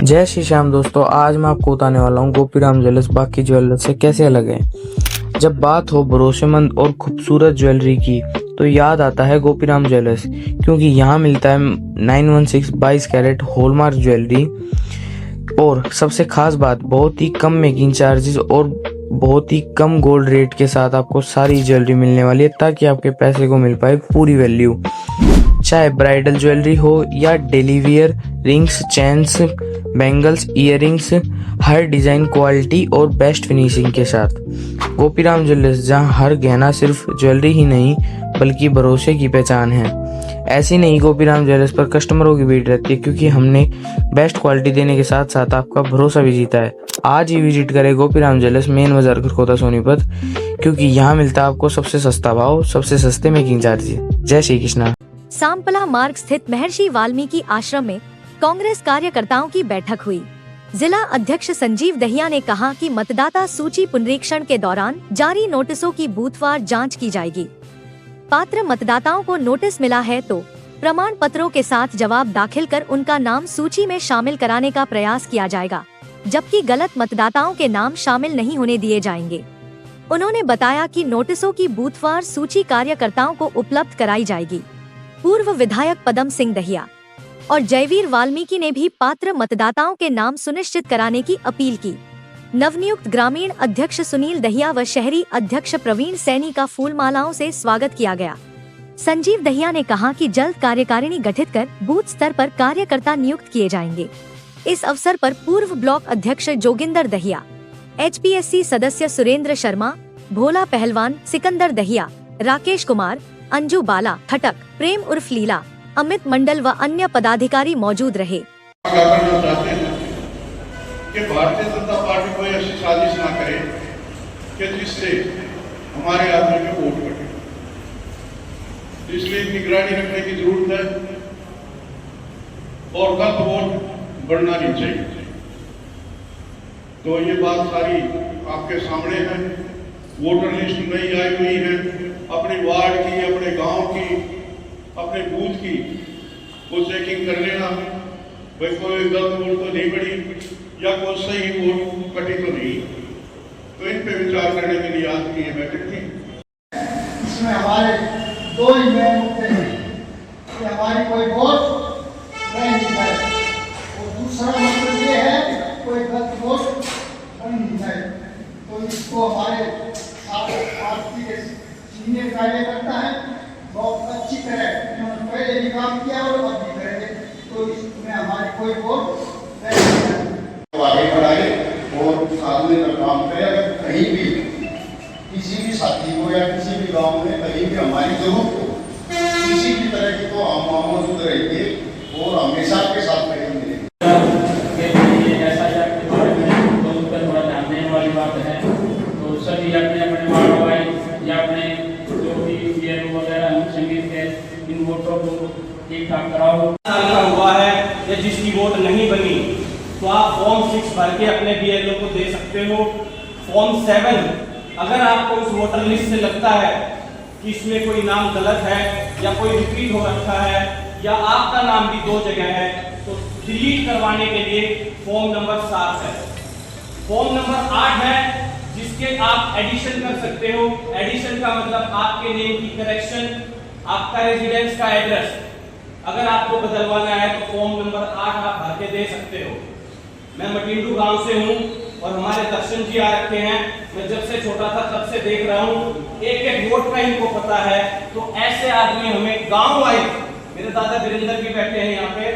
जय श्री श्याम दोस्तों, आज मैं आपको बताने वाला हूँ गोपीराम ज्वेलर्स बाकी ज्वेलर्स से कैसे अलग है। जब बात हो भरोसेमंद और खूबसूरत ज्वेलरी की तो याद आता है गोपीराम ज्वेलर्स, क्योंकि यहाँ मिलता है 916 22 कैरेट हॉलमार्क ज्वेलरी। और सबसे खास बात, बहुत ही कम मेकिंग चार्जेस और बहुत ही कम गोल्ड रेट के साथ आपको सारी ज्वेलरी मिलने वाली है, ताकि आपके पैसे को मिल पाए पूरी वैल्यू। चाहे ब्राइडल ज्वेलरी हो या daily wear, rings, chains, bangles, earrings, हर डिज़ाइन, क्वालिटी और बेस्ट फिनिशिंग के साथ। गोपीराम ज्वेलर्स, जहां हर गहना सिर्फ ज्वेलरी ही नहीं बल्कि भरोसे की पहचान है। ऐसी नहीं, गोपीराम ज्वेलर्स पर कस्टमरों की भीड़ रहती है, क्योंकि हमने बेस्ट क्वालिटी देने के साथ साथ आपका भरोसा भी जीता है। आज ही विजिट करें गोपीराम ज्वेलर्स, मेन बाजार, खरखोदा, सोनीपत, क्योंकि यहाँ मिलता है आपको सबसे सस्ता भाव, सबसे सस्ते मेकिंग चार्जेस। जय श्री कृष्णा। सांपला मार्ग स्थित महर्षि वाल्मीकि आश्रम में कांग्रेस कार्यकर्ताओं की बैठक हुई। जिला अध्यक्ष संजीव दहिया ने कहा कि मतदाता सूची पुनरीक्षण के दौरान जारी नोटिसों की बूथवार जांच की जाएगी। पात्र मतदाताओं को नोटिस मिला है तो प्रमाण पत्रों के साथ जवाब दाखिल कर उनका नाम सूची में शामिल कराने का प्रयास किया जाएगा, जबकि गलत मतदाताओं के नाम शामिल नहीं होने दिए जाएंगे। उन्होंने बताया कि नोटिसों की बूथवार सूची कार्यकर्ताओं को उपलब्ध कराई जाएगी। पूर्व विधायक पदम सिंह दहिया और जयवीर वाल्मीकि ने भी पात्र मतदाताओं के नाम सुनिश्चित कराने की अपील की। नवनियुक्त ग्रामीण अध्यक्ष सुनील दहिया व शहरी अध्यक्ष प्रवीण सैनी का फूल मालाओं से स्वागत किया गया। संजीव दहिया ने कहा कि जल्द कार्यकारिणी गठित कर बूथ स्तर पर कार्यकर्ता नियुक्त किए जाएंगे। इस अवसर पर पूर्व ब्लॉक अध्यक्ष जोगिंदर दहिया, HPSC सदस्य सुरेंद्र शर्मा, भोला पहलवान, सिकंदर दहिया, राकेश कुमार, अंजू बाला, खटक, प्रेम उर्फ लीला, अमित मंडल व अन्य पदाधिकारी मौजूद रहे। कि भारतीय जनता पार्टी कोई ऐसी साजिश ना करे कि जिससे हमारे आदमी के वोट कटे, इसलिए निगरानी रखने की जरूरत है और गलत वोट बढ़ना नहीं चाहिए। तो ये बात सारी आपके सामने है। वोटर लिस्ट नई आई हुई है, अपने वार्ड की, अपने गांव की, अपने बूथ की वो चेकिंग कर लेना, भाई कोई गलत वोट तो नहीं पड़ी या कोई सही वोट कटी तो नहीं। तो इन पे विचार करने के लिए आज की ये बैठक थी। इसमें हमारे दो ही मेन मुद्दे हैं कि हमारी कोई वोट रह नहीं जाए, और दूसरा मतलब ये है कोई गलत वोट बन नहीं जाए। तो इसको हमारे पार्टी के सीनियर कार्यकर्ता है, बहुत अच्छी तरह इन्होंने पहले भी काम किया और अब भी करेंगे। तो इसमें हमारी कोई वोट आगे बढ़ाए और सामने का काम करें। अगर कहीं भी किसी भी साथी को या किसी भी गांव में कहीं भी हमारी जरूरत हो किसी भी तरह की, तो हम मौजूद रहेंगे और हमेशा आपके साथ रहेंगे। सभी अपने अपने वार्ड वाइज या अपने जो भी वगैरह संगीत के इन वोटों को ठीक ठाक कराओ। हुआ है या जिसकी वोट नहीं बनी तो आप फॉर्म 6 भर के अपने BLO को दे सकते हो। फॉर्म 7 अगर आपको उस वोटर लिस्ट से लगता है कि इसमें कोई नाम गलत है या कोई रिपीट हो रखा है या आपका नाम भी 2 जगह है, तो डिलीट करवाने के लिए फॉर्म नंबर 7 है। फॉर्म नंबर 8 है जिसके आप एडिशन कर सकते हो। एडिशन का मतलब आपके नेम की करेक्शन, आपका रेजिडेंस का एड्रेस अगर आपको बदलवाना है तो फॉर्म नंबर 8 आप भर के दे सकते हो। मैं मटिंडू गांव से हूं और हमारे दर्शन जी आ रखे हैं। मैं जब से छोटा था तब से देख रहा हूं, एक एक वोट का इनको पता है। तो ऐसे आदमी हमें गांव वाइज, मेरे दादा वीरेंद्र भी बैठे हैं यहाँ पे,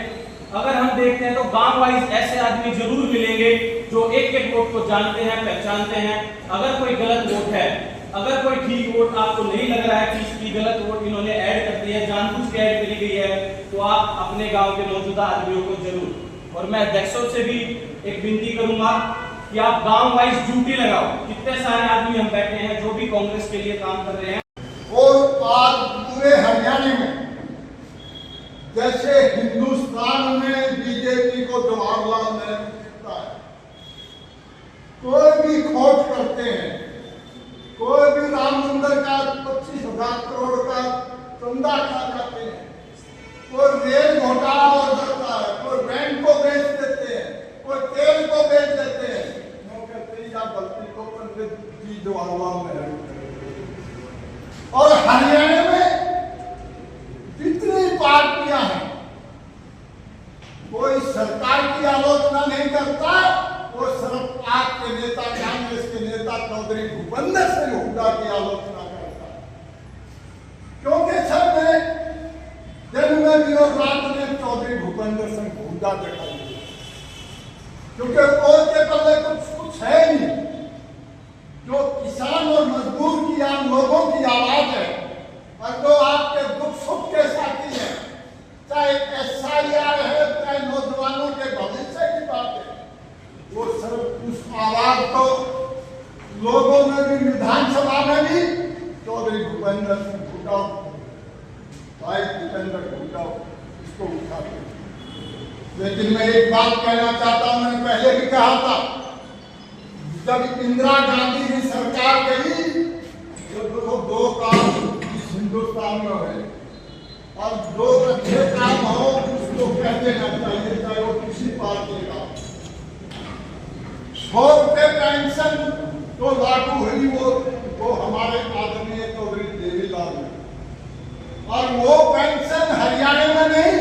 अगर हम देखते हैं तो गांव वाइज ऐसे आदमी जरूर मिलेंगे जो एक एक वोट को जानते हैं, पहचानते हैं। अगर कोई गलत वोट है, अगर कोई ठीक वोट आपको नहीं लग रहा है कि इसकी गलत वोट इन्होंने ऐड कर दी है, जानबूझ के ऐड करी गई है, तो आप अपने गांव के मौजूदा आदमियों को जरूर, और मैं अध्यक्षों से भी एक विनती करूंगा कि आप गांव वाइज ड्यूटी लगाओ। कितने सारे आदमी हम बैठे हैं जो भी कांग्रेस के लिए काम कर रहे हैं। और आज पूरे हरियाणा में जैसे हिंदुस्तान में बीजेपी को जवाहरलाल नेहरू दिखता है, कोई भी खोज करते हैं, कोई भी राम मंदिर का 25,000 करोड़ का चंदा खा जाते हैं, कोई रेल घोटाला हो सकता है, कोई बैंक को बेच देते हैं, जो आवाम है। और हरियाणा में जितनी पार्टियां हैं, कोई सरकार की आलोचना नहीं करता, वो सिर्फ आपके नेता, कांग्रेस के नेता चौधरी भूपेंद्र सिंह हुड्डा की आलोचना करता है। क्योंकि सर मैं दिन में भी और रात में चौधरी भूपेंद्र सिंह हुड्डा दिखाई दिया, क्योंकि और के पल्ले कुछ है नहीं। जो किसान और मजदूर की, आम लोगों की आवाज है, और जो आपके दुख सुख के साथी है, चाहे SIR है, चाहे नौजवानों के भविष्य की बात है, वो सिर्फ उस आवाज को लोगों में भी, विधानसभा में भी चौधरी भूपेंद्र सिंह हुड्डा, भाई भूपेंद्र हुड्डा इसको उठाते। लेकिन मैं एक बात कहना चाहता हूं, मैंने पहले भी कहा था, जब इंदिरा गांधी की सरकार गई, तो दो काम इस हिंदुस्तान में हुए, और जो अच्छे काम हो उसको कह देना चाहिए, चाहे वो किसी पार्टी का। 100 रुपये पेंशन जो लागू हुई वो हमारे आदरणीय चौधरी देवीलाल ने, और वो पेंशन हरियाणा में नहीं,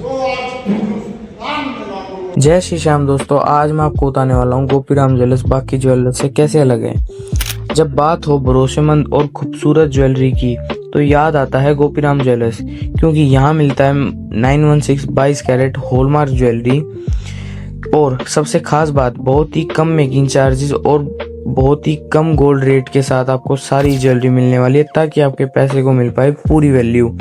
वो आज हिंदुस्तान में लागू। जय श्री श्याम दोस्तों, आज मैं आपको बताने वाला हूँ गोपीराम ज्वेलर्स बाकी ज्वेलर्स से कैसे अलग है। जब बात हो भरोसेमंद और खूबसूरत ज्वेलरी की तो याद आता है गोपीराम ज्वेलर्स, क्योंकि यहाँ मिलता है 916 22 कैरेट हॉलमार्क ज्वेलरी, और सबसे खास बात बहुत ही कम मेकिंग चार्जेस और बहुत ही कम गोल्ड रेट के साथ आपको सारी ज्वेलरी मिलने वाली है, ताकि आपके पैसे को मिल पाए पूरी वैल्यू।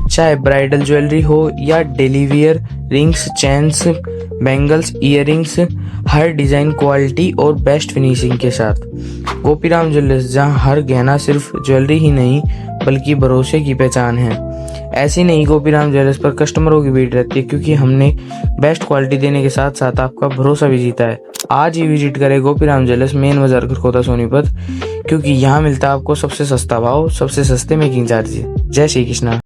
चाहे ब्राइडल ज्वेलरी हो या daily wear, rings, chains, bangles, earrings, हर डिजाइन, क्वालिटी और बेस्ट फिनिशिंग के साथ। गोपीराम ज्वेलर्स, जहां हर गहना सिर्फ ज्वेलरी ही नहीं बल्कि भरोसे की पहचान है। ऐसी नहीं, गोपीराम ज्वेलर्स पर कस्टमरों की भीड़ रहती है, क्योंकि हमने बेस्ट क्वालिटी देने के साथ साथ आपका भरोसा भी जीता है। आज ही विजिट करें गोपीराम ज्वेलर्स, मेन बाजार, खरखोदा, सोनीपत, क्योंकि यहाँ मिलता है आपको सबसे सस्ता भाव, सबसे सस्ते मेकिंग चार्जेस। जय श्री कृष्णा।